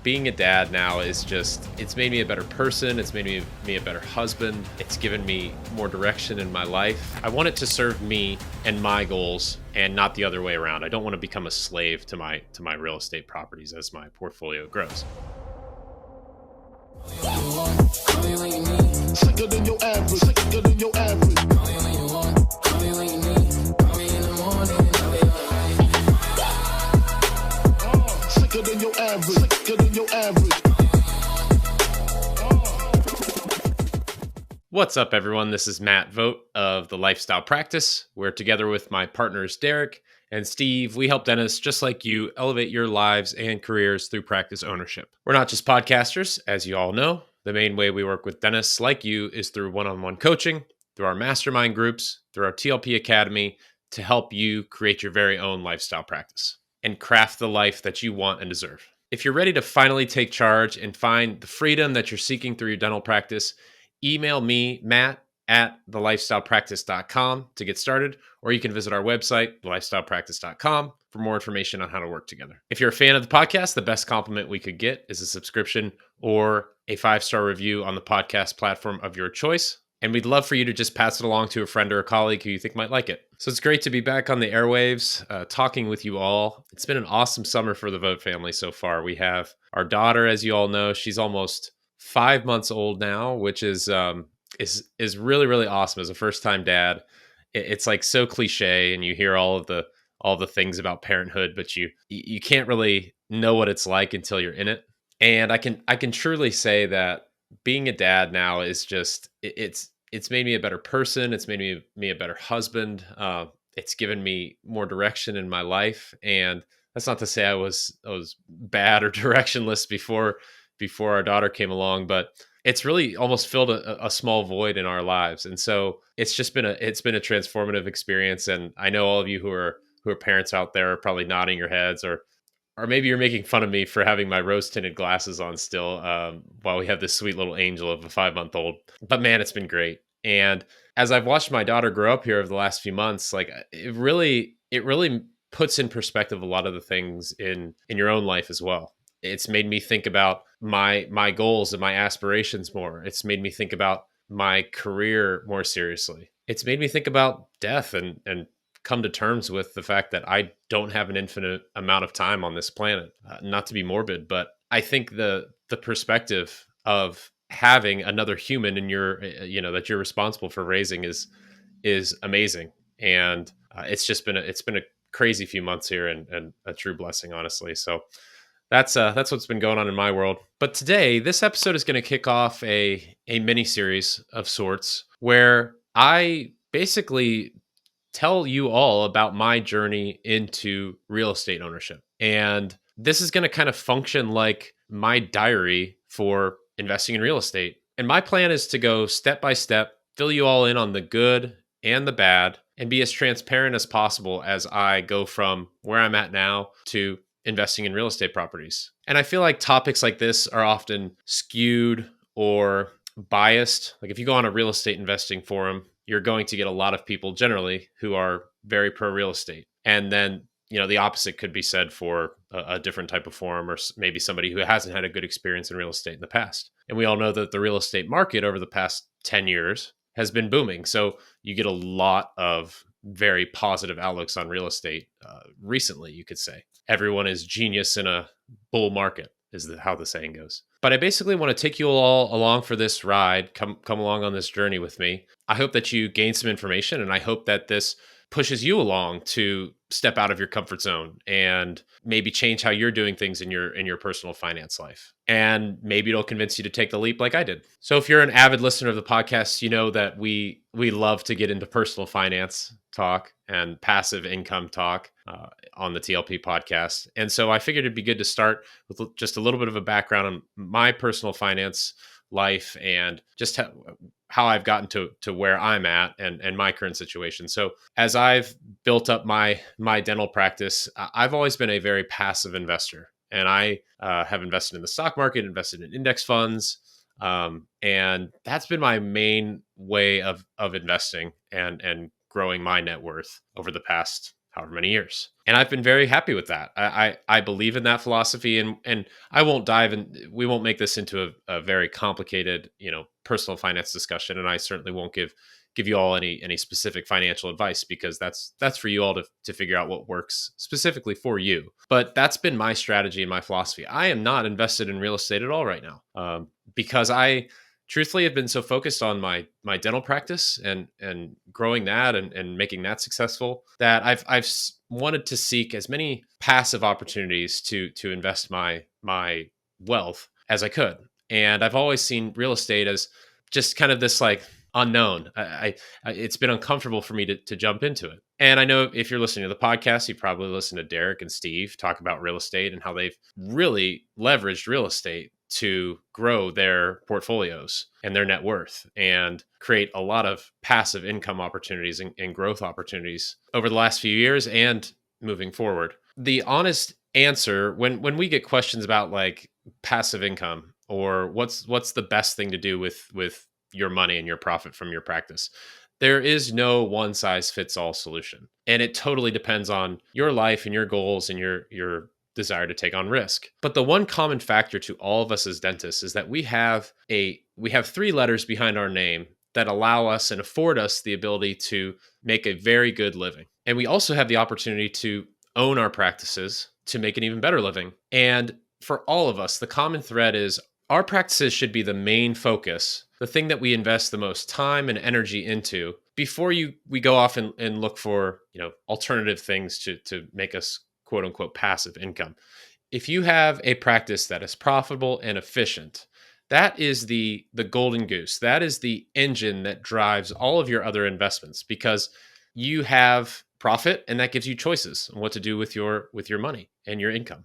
being a dad now is just, it's made me a better person. It's made me a better husband. It's given me more direction in my life. I want it to serve me and my goals and not the other way around. I don't want to become a slave to my real estate properties as my portfolio grows. Sicker than your average, sicker than your average. Call me when you want, call me when you need. Call me in the morning, I'll be alright. Sicker than your average, sicker than your average. What's up, everyone? This is Matt Vogt of The Lifestyle Practice, where together with my partners Derek and Steve, we help dentists just like you elevate your lives and careers through practice ownership. We're not just podcasters, as you all know. The main way we work with dentists like you is through one-on-one coaching, through our mastermind groups, through our TLP Academy, to help you create your very own lifestyle practice and craft the life that you want and deserve. If you're ready to finally take charge and find the freedom that you're seeking through your dental practice, email me, Matt, at thelifestylepractice.com to get started, or you can visit our website, thelifestylepractice.com, for more information on how to work together. If you're a fan of the podcast, the best compliment we could get is a subscription or a 5-star review on the podcast platform of your choice. And we'd love for you to just pass it along to a friend or a colleague who you think might like it. So it's great to be back on the airwaves, talking with you all. It's been an awesome summer for the Vogt family so far. We have our daughter, as you all know, she's almost 5 months old now, which is really, really awesome as a first-time dad. It's like so cliche, and you hear all the things about parenthood, but you can't really know what it's like until you're in it. And I can truly say that being a dad now is just it's made me a better person. It's made me a better husband. It's given me more direction in my life, and that's not to say I was bad or directionless before our daughter came along, but it's really almost filled a small void in our lives. And so it's been a transformative experience. And I know all of you who are parents out there are probably nodding your heads, or maybe you're making fun of me for having my rose tinted glasses on still, while we have this sweet little angel of a 5-month-old. But man, it's been great. And as I've watched my daughter grow up here over the last few months, like it really puts in perspective a lot of the things in your own life as well. It's made me think about my goals and my aspirations more. It's made me think about my career more seriously. It's made me think about death and come to terms with the fact that I don't have an infinite amount of time on this planet. Not to be morbid, but I think the perspective of having another human in your, that you're responsible for raising is amazing. And it's been a crazy few months here, and a true blessing, honestly. So that's what's been going on in my world. But today, this episode is going to kick off a mini series of sorts where I basically tell you all about my journey into real estate ownership. And this is going to kind of function like my diary for investing in real estate. And my plan is to go step by step, fill you all in on the good and the bad, and be as transparent as possible as I go from where I'm at now to investing in real estate properties. And I feel like topics like this are often skewed or biased. Like if you go on a real estate investing forum, you're going to get a lot of people generally who are very pro real estate. And then, the opposite could be said for a different type of forum, or maybe somebody who hasn't had a good experience in real estate in the past. And we all know that the real estate market over the past 10 years has been booming. So you get a lot of very positive outlooks on real estate recently, you could say. Everyone is genius in a bull market, is how the saying goes. But I basically want to take you all along for this ride, come along on this journey with me. I hope that you gain some information, and I hope that this pushes you along to step out of your comfort zone and maybe change how you're doing things in your personal finance life. And maybe it'll convince you to take the leap like I did. So if you're an avid listener of the podcast, you know that we love to get into personal finance talk and passive income talk on the TLP podcast. And so I figured it'd be good to start with just a little bit of a background on my personal finance life and just how I've gotten to where I'm at and my current situation. So as I've built up my dental practice, I've always been a very passive investor. And I have invested in the stock market, invested in index funds. And that's been my main way of investing and growing my net worth over the past however many years. And I've been very happy with that. I believe in that philosophy, and I won't dive in. We won't make this into a very complicated, personal finance discussion. And I certainly won't give you all any specific financial advice, because that's for you all to figure out what works specifically for you. But that's been my strategy and my philosophy. I am not invested in real estate at all right now, because I truthfully have been so focused on my dental practice and growing that and making that successful, that I've wanted to seek as many passive opportunities to invest my wealth as I could. And I've always seen real estate as just kind of this like unknown. It's been uncomfortable for me to jump into it. And I know if you're listening to the podcast, you probably listen to Derek and Steve talk about real estate and how they've really leveraged real estate to grow their portfolios and their net worth and create a lot of passive income opportunities and growth opportunities over the last few years and moving forward. The honest answer, when we get questions about like passive income or what's the best thing to do with your money and your profit from your practice, there is no one size fits all solution. And it totally depends on your life and your goals and your desire to take on risk. But the one common factor to all of us as dentists is that we have three letters behind our name that allow us and afford us the ability to make a very good living. And we also have the opportunity to own our practices to make an even better living. And for all of us, the common thread is our practices should be the main focus, the thing that we invest the most time and energy into before we go off and look for, alternative things to make us quote unquote passive income. If you have a practice that is profitable and efficient, that is the golden goose. That is the engine that drives all of your other investments, because you have profit and that gives you choices on what to do with your money and your income.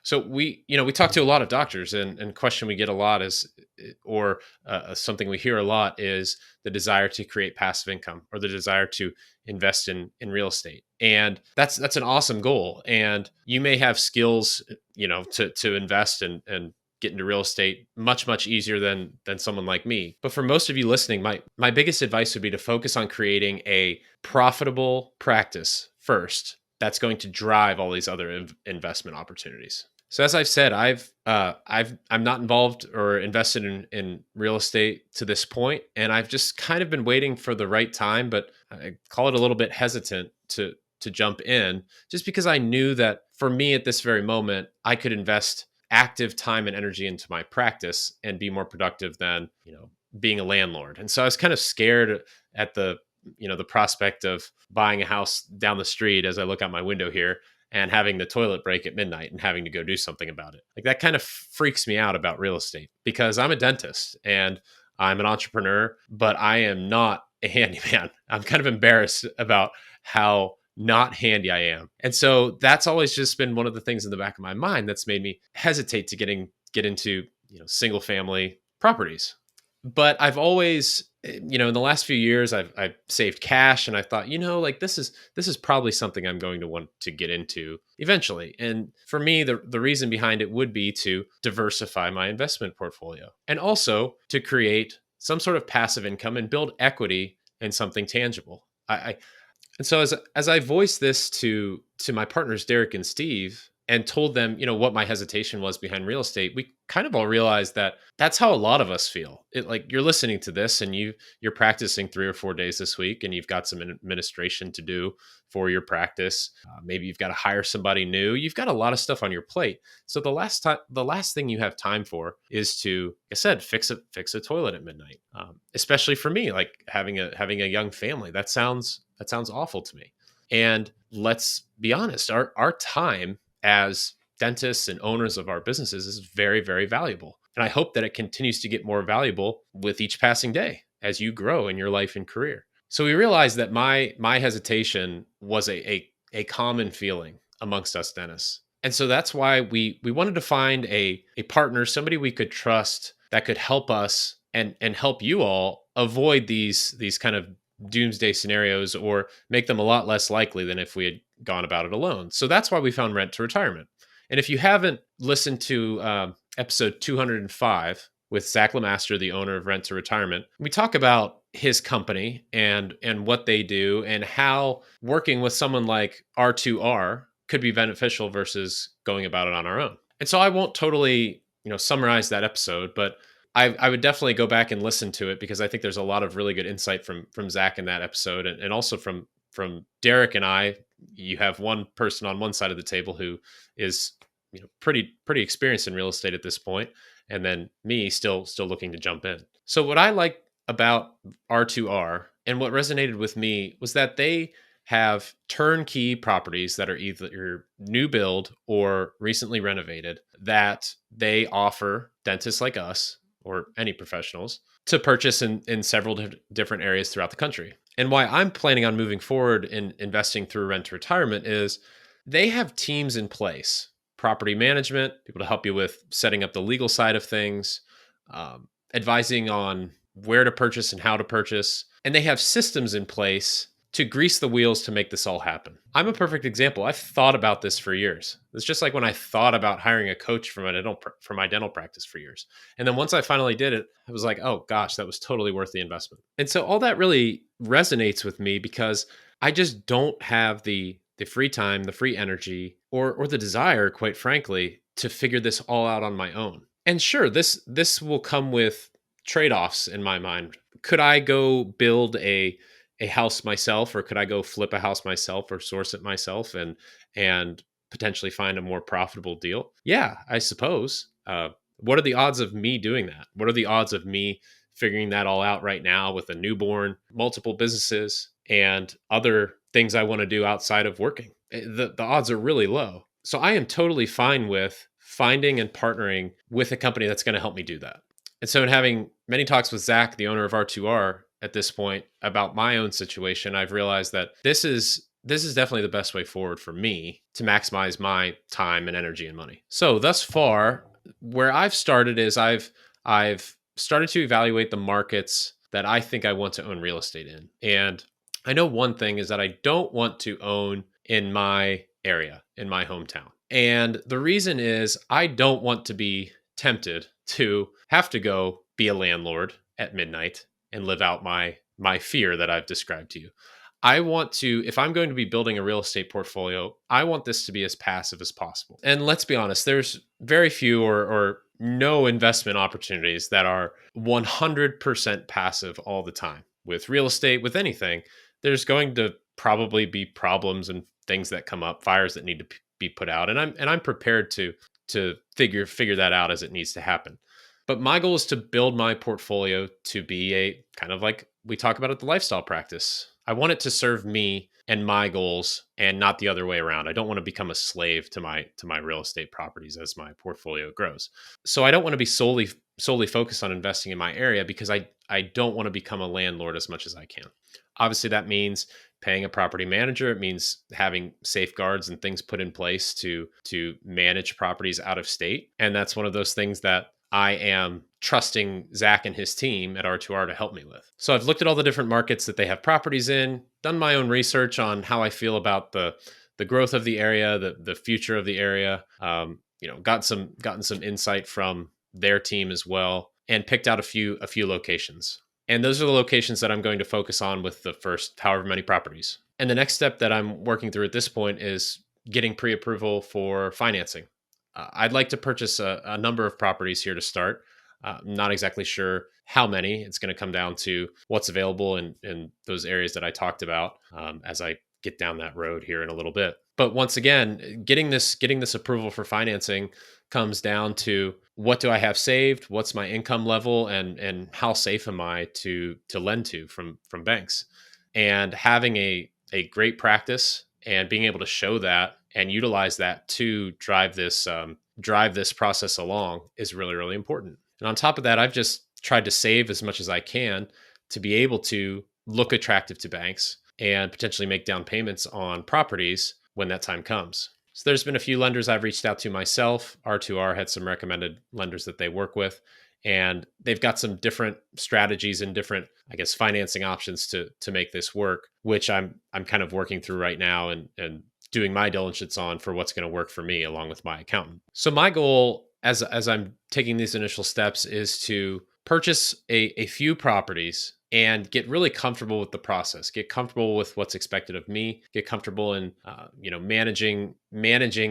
So we talk to a lot of doctors, and question we get a lot is, or something we hear a lot is the desire to create passive income or the desire to invest in real estate. And that's an awesome goal. And you may have skills, to invest and get into real estate much easier than someone like me. But for most of you listening, my biggest advice would be to focus on creating a profitable practice first that's going to drive all these other investment opportunities. So as I've said, I'm not involved or invested in real estate to this point, and I've just kind of been waiting for the right time, but I call it a little bit hesitant to jump in, just because I knew that for me at this very moment, I could invest active time and energy into my practice and be more productive than, being a landlord. And so I was kind of scared at the prospect of buying a house down the street as I look out my window here and having the toilet break at midnight and having to go do something about it. Like, that kind of freaks me out about real estate, because I'm a dentist and I'm an entrepreneur, but I am not a handyman. I'm kind of embarrassed about how not handy I am. And so that's always just been one of the things in the back of my mind that's made me hesitate to get into, single family properties. But I've always, in the last few years, I've saved cash, and I thought, like, this is probably something I'm going to want to get into eventually. And for me, the reason behind it would be to diversify my investment portfolio, and also to create some sort of passive income and build equity in something tangible. And so as I voiced this to my partners Derek and Steve, and told them, what my hesitation was behind real estate, we kind of all realized that that's how a lot of us feel. Like, you're listening to this and you're practicing 3 or 4 days this week, and you've got some administration to do for your practice. Maybe you've got to hire somebody new. You've got a lot of stuff on your plate. So the last thing you have time for is to, like I said, fix a toilet at midnight. Especially for me, like having a young family, that sounds awful to me. And let's be honest, our time as dentists and owners of our businesses is very, very valuable. And I hope that it continues to get more valuable with each passing day as you grow in your life and career. So we realized that my hesitation was a common feeling amongst us dentists. And so that's why we wanted to find a partner, somebody we could trust that could help us and help you all avoid these kind of doomsday scenarios, or make them a lot less likely than if we had gone about it alone. So that's why we found Rent to Retirement. And if you haven't listened to episode 205, with Zach Lemaster, the owner of Rent to Retirement. We talk about his company and what they do and how working with someone like R2R could be beneficial versus going about it on our own. And so I won't totally, summarize that episode, but I would definitely go back and listen to it because I think there's a lot of really good insight from Zach in that episode, and also from Derek and I. You have one person on one side of the table who is pretty experienced in real estate at this point, and then me still looking to jump in. So what I like about R2R and what resonated with me was that they have turnkey properties that are either new build or recently renovated that they offer dentists like us or any professionals to purchase in several different areas throughout the country. And why I'm planning on moving forward in investing through Rent to Retirement is they have teams in place, property management, people to help you with setting up the legal side of things, advising on where to purchase and how to purchase. And they have systems in place to grease the wheels to make this all happen. I'm a perfect example. I've thought about this for years. It's just like when I thought about hiring a coach for my dental practice for years. And then once I finally did it, I was like, oh gosh, that was totally worth the investment. And so all that really resonates with me because I just don't have the free time, the free energy, or the desire, quite frankly, to figure this all out on my own. And sure, this will come with trade-offs in my mind. Could I go build a house myself, or could I go flip a house myself or source it myself and potentially find a more profitable deal? Yeah, I suppose. What are the odds of me doing that? What are the odds of me figuring that all out right now with a newborn, multiple businesses, and other things I want to do outside of working? The odds are really low. So I am totally fine with finding and partnering with a company that's going to help me do that. And so in having many talks with Zach, the owner of R2R, at this point about my own situation, I've realized that this is definitely the best way forward for me to maximize my time and energy and money. So thus far, where I've started is I've started to evaluate the markets that I think I want to own real estate in. And I know one thing is that I don't want to own in my area, in my hometown. And the reason is I don't want to be tempted to have to go be a landlord at midnight and live out my fear that I've described to you. I want to, if I'm going to be building a real estate portfolio, I want this to be as passive as possible. And let's be honest, there's very few or no investment opportunities that are 100% passive all the time. With real estate, with anything, there's going to probably be problems and things that come up, fires that need to be put out, and I'm prepared to figure that out as it needs to happen. But my goal is to build my portfolio to be a kind of like we talk about at the lifestyle practice. I want it to serve me and my goals and not the other way around. I don't want to become a slave to my real estate properties as my portfolio grows. So I don't want to be solely focused on investing in my area because I don't want to become a landlord as much as I can. Obviously that means paying a property manager. It means having safeguards and things put in place to manage properties out of state. And that's one of those things that I am trusting Zach and his team at R2R to help me with. So I've looked at all the different markets that they have properties in, done my own research on how I feel about the growth of the area, the future of the area. Gotten some insight from their team as well, and picked out a few locations. And those are the locations that I'm going to focus on with the first however many properties. And the next step that I'm working through at this point is getting pre-approval for financing. I'd like to purchase a number of properties here to start. Not exactly sure how many. It's going to come down to what's available in those areas that I talked about as I get down that road here in a little bit. But once again, getting this approval for financing comes down to what do I have saved, what's my income level, and how safe am I to lend to from banks, and having a great practice and being able to show that and utilize that to drive this process along is really, really important. And on top of that, I've just tried to save as much as I can to be able to look attractive to banks and potentially make down payments on properties when that time comes. So there's been a few lenders I've reached out to myself. R2R had some recommended lenders that they work with, and they've got some different strategies and different, I guess, financing options to make this work, which I'm kind of working through right now and doing my diligence on for what's going to work for me along with my accountant. So my goal as I'm taking these initial steps is to purchase a few properties and get really comfortable with the process, get comfortable with what's expected of me, get comfortable in managing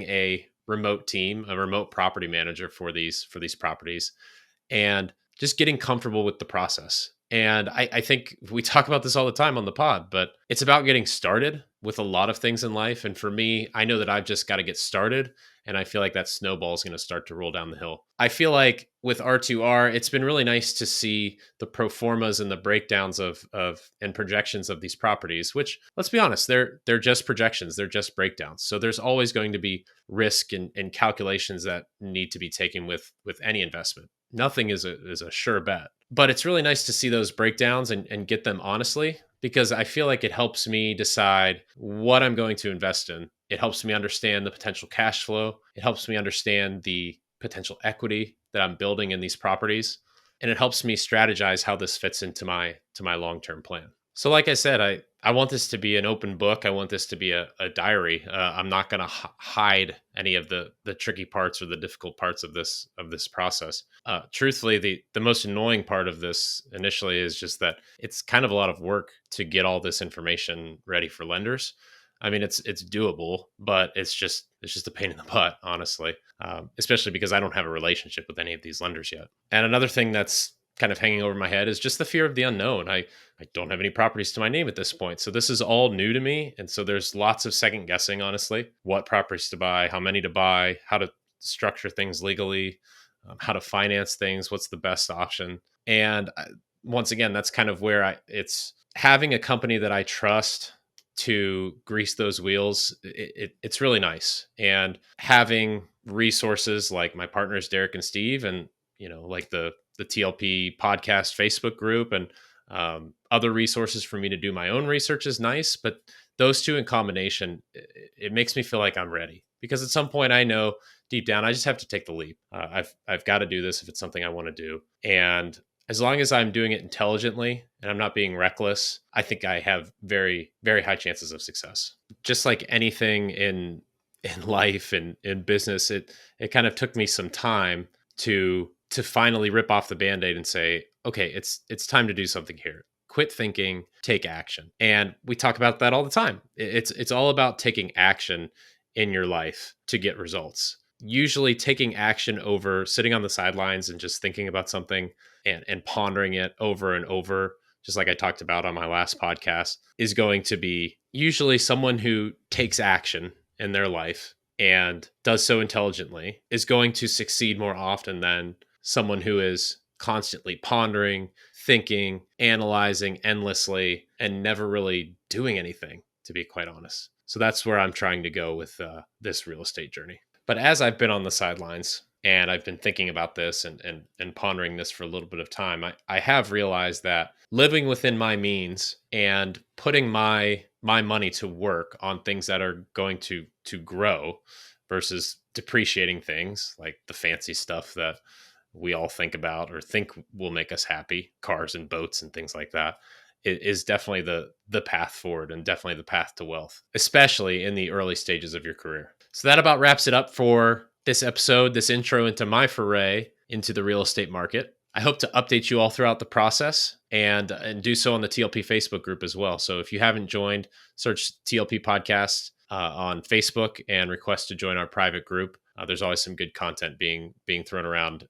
a remote team, a remote property manager for these properties, and just getting comfortable with the process. And I think we talk about this all the time on the pod, but it's about getting started with a lot of things in life. And for me, I know that I've just got to get started. And I feel like that snowball is going to start to roll down the hill. I feel like with R2R, it's been really nice to see the pro formas and the breakdowns of and projections of these properties, which, let's be honest, they're just projections, they're just breakdowns. So there's always going to be risk and calculations that need to be taken with any investment. Nothing is a sure bet. But it's really nice to see those breakdowns and get them honestly, because I feel like it helps me decide what I'm going to invest in. It helps me understand the potential cash flow. It helps me understand the potential equity that I'm building in these properties. And it helps me strategize how this fits into my long-term plan. So like I said, I want this to be an open book. I want this to be a diary. I'm not going to hide any of the tricky parts or the difficult parts of this process. Truthfully, the most annoying part of this initially is just that it's kind of a lot of work to get all this information ready for lenders. I mean, it's doable, but it's just a pain in the butt, honestly, especially because I don't have a relationship with any of these lenders yet. And another thing that's kind of hanging over my head is just the fear of the unknown. I don't have any properties to my name at this point. So this is all new to me. And so there's lots of second guessing, honestly, what properties to buy, how many to buy, how to structure things legally, how to finance things, what's the best option. And once again, that's kind of where it's having a company that I trust to grease those wheels. It's really nice. And having resources like my partners, Derek and Steve, and, like the TLP podcast Facebook group and other resources for me to do my own research is nice. But those two in combination, it makes me feel like I'm ready, because at some point I know deep down, I just have to take the leap. I've got to do this if it's something I want to do. And as long as I'm doing it intelligently and I'm not being reckless, I think I have very, very high chances of success. Just like anything in life and in business, it kind of took me some time to finally rip off the Band-Aid and say, okay, it's time to do something here. Quit thinking, take action. And we talk about that all the time. It's all about taking action in your life to get results. Usually taking action over sitting on the sidelines and just thinking about something and pondering it over and over, just like I talked about on my last podcast, is going to be usually someone who takes action in their life and does so intelligently is going to succeed more often than someone who is constantly pondering, thinking, analyzing endlessly, and never really doing anything, to be quite honest. So that's where I'm trying to go with this real estate journey. But as I've been on the sidelines and I've been thinking about this and pondering this for a little bit of time, I have realized that living within my means and putting my money to work on things that are going to grow versus depreciating things like the fancy stuff that we all think about or think will make us happy, cars and boats and things like that, is definitely the path forward and definitely the path to wealth, especially in the early stages of your career. So that about wraps it up for this episode, this intro into my foray into the real estate market. I hope to update you all throughout the process and do so on the TLP Facebook group as well. So if you haven't joined, search TLP Podcast on Facebook and request to join our private group. There's always some good content being thrown around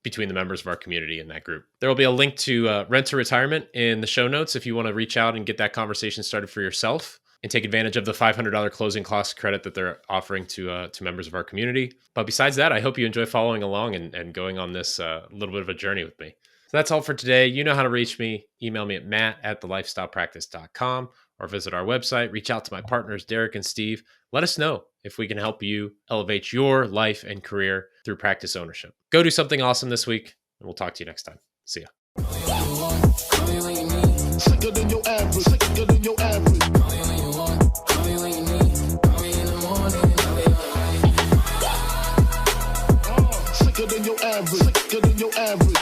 between the members of our community in that group. There will be a link to Rent to Retirement in the show notes if you want to reach out and get that conversation started for yourself and take advantage of the $500 closing cost credit that they're offering to members of our community. But besides that, I hope you enjoy following along and going on this little bit of a journey with me. So that's all for today. You know how to reach me. Email me at matt@thelifestylepractice.com or visit our website. Reach out to my partners, Derek and Steve. Let us know if we can help you elevate your life and career through practice ownership. Go do something awesome this week, and we'll talk to you next time. See ya. Sicker than your average, sicker than your average. Sicker than your average, sicker than your average.